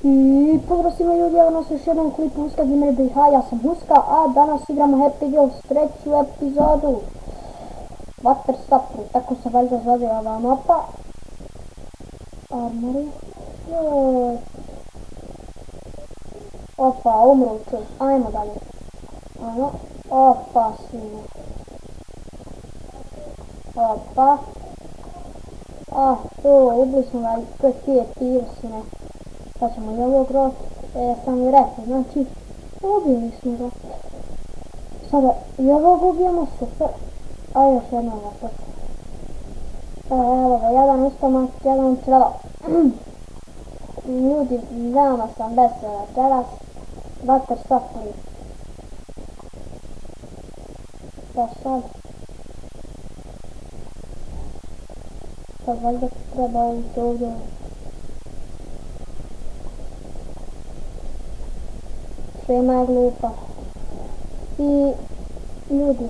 I pozdrav svima ljudi, evo nas još jednom klipu Huska Gamer BH, ja sam Huska, a danas igramo Happy Wheels treću epizodu Water Supper, tako se valjda zove ova mapa. Armory, joj. Opa, umru čovjek, ajmo dalje. Ajmo, opa sine. Opa. Ah, to, ubili smo ga, to je tije sine. Sad ćemo i ovo grot, sam i rekao, znači, ubili smo ga. Sada i ovog ubijemo, super. A još jednog opet. Evo ga, jedan ustomak, jedan čelo. Ljudi, veoma sam vesela večeras. Water Supper. Pa sad. Sad valjda treba ući ovdje. Šema je glupa. I ljudi,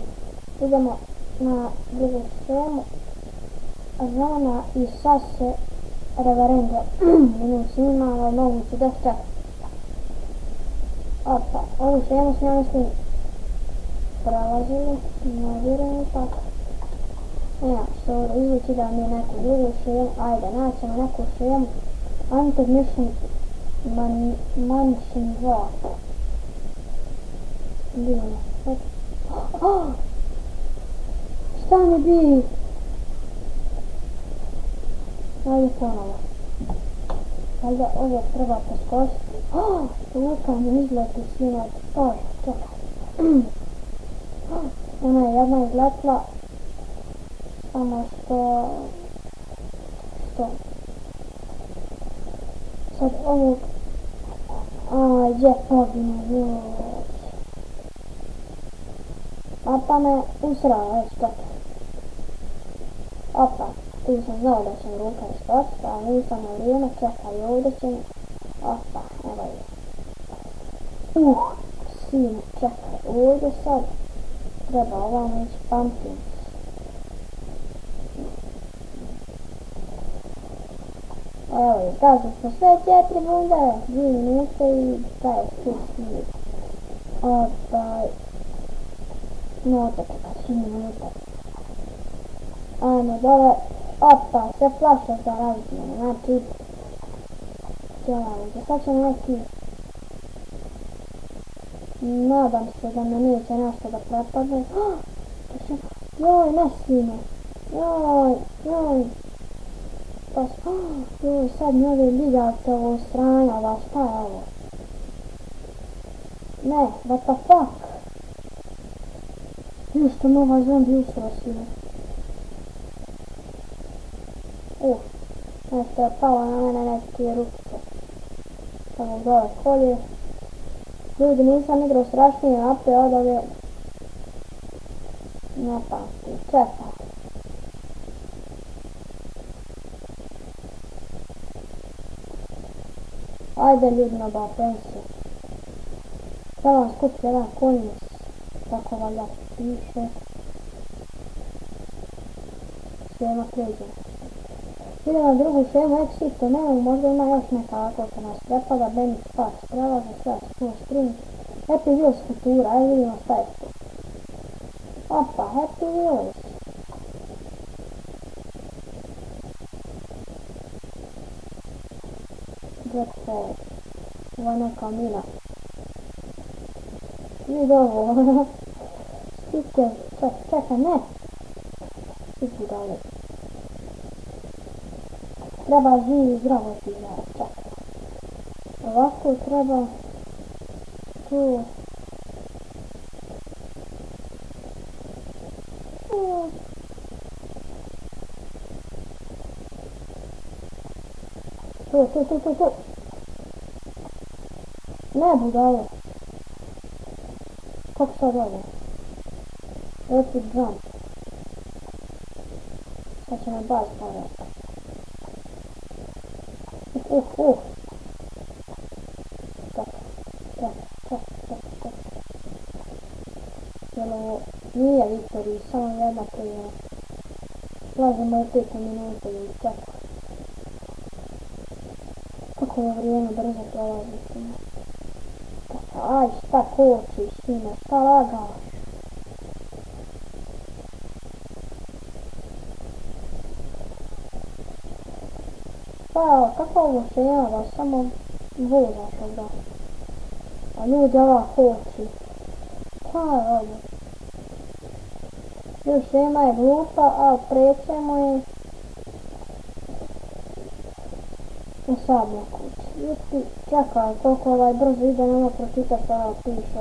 idemo na drugu šemu. Rana i sase reverendo. Minut snima, ali moguće da čak. Opa, ovu šemu smo ja mislim prelazili. Ne vjerujem tako. Ja, što izvući da mi neku drugu šemu. Ajde, naćemo neku šemu. Anted Mission Mansion 2. Vidimo. Šta mi bi? Ajde ponovo. Valjda ovo treba poskočiti. Luka mi izleti sinoć. Čekaj. Ona je jedna izletla. Samo što... Sad ovog... Gdje poginu, joj. Opa me usrala, već čekaj. Opa, tu sam znao da će mi ruka iskočiti, ali nisam na vrijeme, čekaj, ovdje će mi... Opa, evo je. Sine, čekaj, ovdje sad treba ovamo ići pumpkins. Evo je, gazi smo sve 4 bunde, 2 minute i taj je tu snijet. Opa, minuta, 3 minuta. Ajmo dole, opa, sve flaša za razmjene, znači, djelavite, sad ćemo neki, nadam se da me neće nešto da propadne, joj, ne sine, joj, pa, joj, sad mi ove ljigavce ovo stranjava, šta je ovo, ne, what the fuck, što mi ovaj zombi usro sine. Nešto je palo na mene neke rukice. Samo dole kolje. Ljudi, nisam igrao strašnije mape od ove... Ne pamtim, čekaj. Ajde ljudi na ba pensiju. Trebam skupiti jedan konjus. Tako valja piše. Šema pređe. Idemo na drugu šemu, Exito, nemamo, možda ima još neka ako se nas prepada, Benny Sparks, prelaze sve, Full String, Happy Wheels Futura, ajde vidimo šta je to. Opa, Happy Wheels. Blackfall, ovo je neka mina. Vidi ovo, sticker, čekaj, ne. Sticker dalje. Treba živi zdravo ti znaš, čekaj. Ovako treba tu... Tu. Ne budalo. Kako sad ovo? Epic jump. Sad će me baz padati. Čak. Jer ovo nije Victory, samo jedna prijema. Slazimo u 5 minuta i čak. Kako je vrijeme brzo dolazite me. Aj, šta kočiš s njime, šta lagaš? Pa, kako ovo šema da samo vozaš ovdje? A ljudi ova koči. Šta je ovo? Još šema je glupa, a prećemo je. I sad ne kući. Juti, čekaj koliko ovaj brzo ide, nema pročitati ovo piše.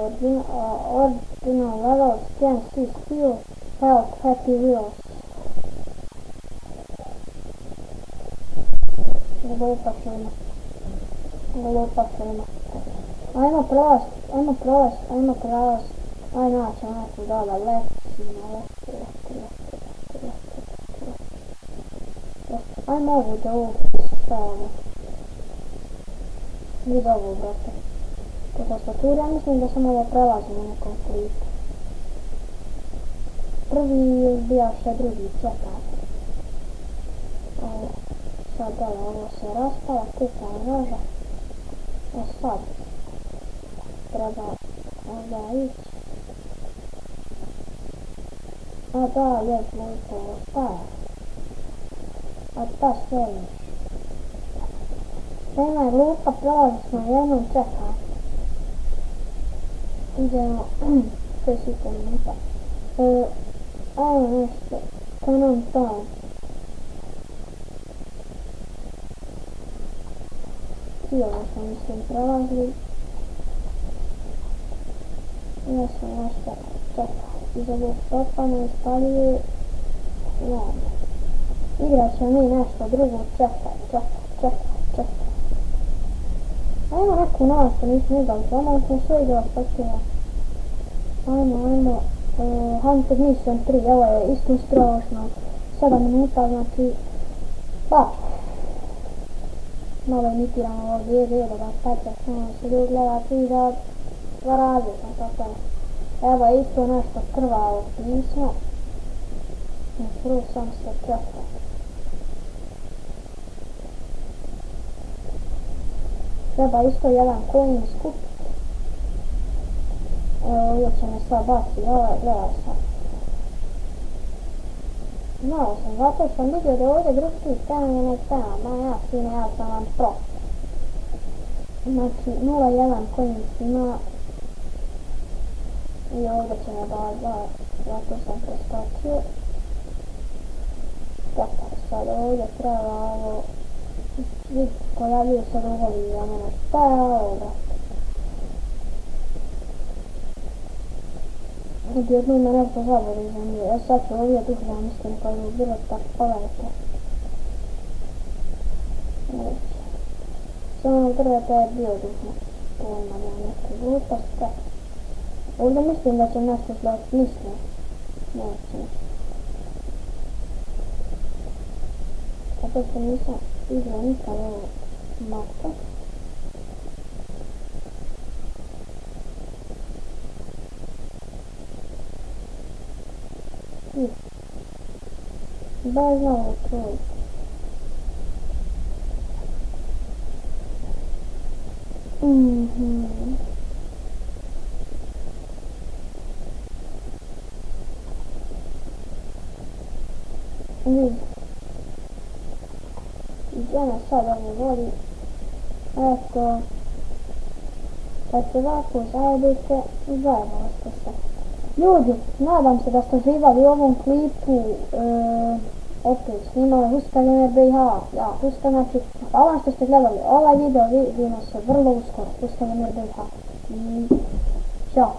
Original levels, can see still, help, happy wheels. Glupa šema. Glupa šema. Ajmo prelaz. Aj naći neku dole, leti. Ajmo ovu da ovu stavimo. Vidi ovu, brate. Po tastaturi, ja mislim da sam ovo prelazimo nekom klipu. Prvi bijaše, drugi čekaj. Ovo, sad dole, ovo se raspala, kupa noža. Sad treba ovdje ići. A da, još lupo, šta je? A šta stojim? Tema je lupa, prelazi smo jednom, čekaj. Idemo, 5 minuta. Ajmo nešto, kanon tom. I ovo smo mislim prelazili. Ja sam nešto, čekaj, iz ovog stopa ne ispaljuje. Igrat ćemo mi nešto drugo, čekaj. Ajmo neku novu što nismo igrali, ono smo sve igrali počela. Ajmo, Hunted Mission 3, ovo je isto strašno. 7 minuta, znači, pa. Malo imitiramo ovdje, da ga pečeš, se ljudi gledati i da različno to je. Evo je isto nešto krvavo pismo. Prvo sam se čekao. Treba isto jedan coin skupiti. Evo ovdje će me sad baci, gledaj sad. Znao sam, zato sam vidio da ovdje drugi temelj ja sam vam pro. Znači 0,1 coin ima. I ovdje će me baci, zato sam preskočio. Tako, sad ovdje treba ovo. Pojavio se rogovi i ono šta je ovo, brate? Odjedno ima nešto zabori za nje. Ja sad ću ovdje duh zamislim pa je bilo tako, pogledajte. Neće. Samo nam treba da je bio duh. Pojma, ja nešto glupost, tako. Ovdje mislim da će nešto zlati, mislim. Neće ništa. Zato što nisam igrao nikad ovo mapu. Baš ovo čuj. Vidi. Idemo sad ovo vodi. Eto. Kad se ovako zajedite, zajebali ste se. Ljudi, nadam se da ste uživali u ovom klipu. Opet snimao Huska BiH. Ja, Huska, znači, hvala što ste gledali ovaj video, vidimo se vrlo uskoro. Huska BiH. I ćao.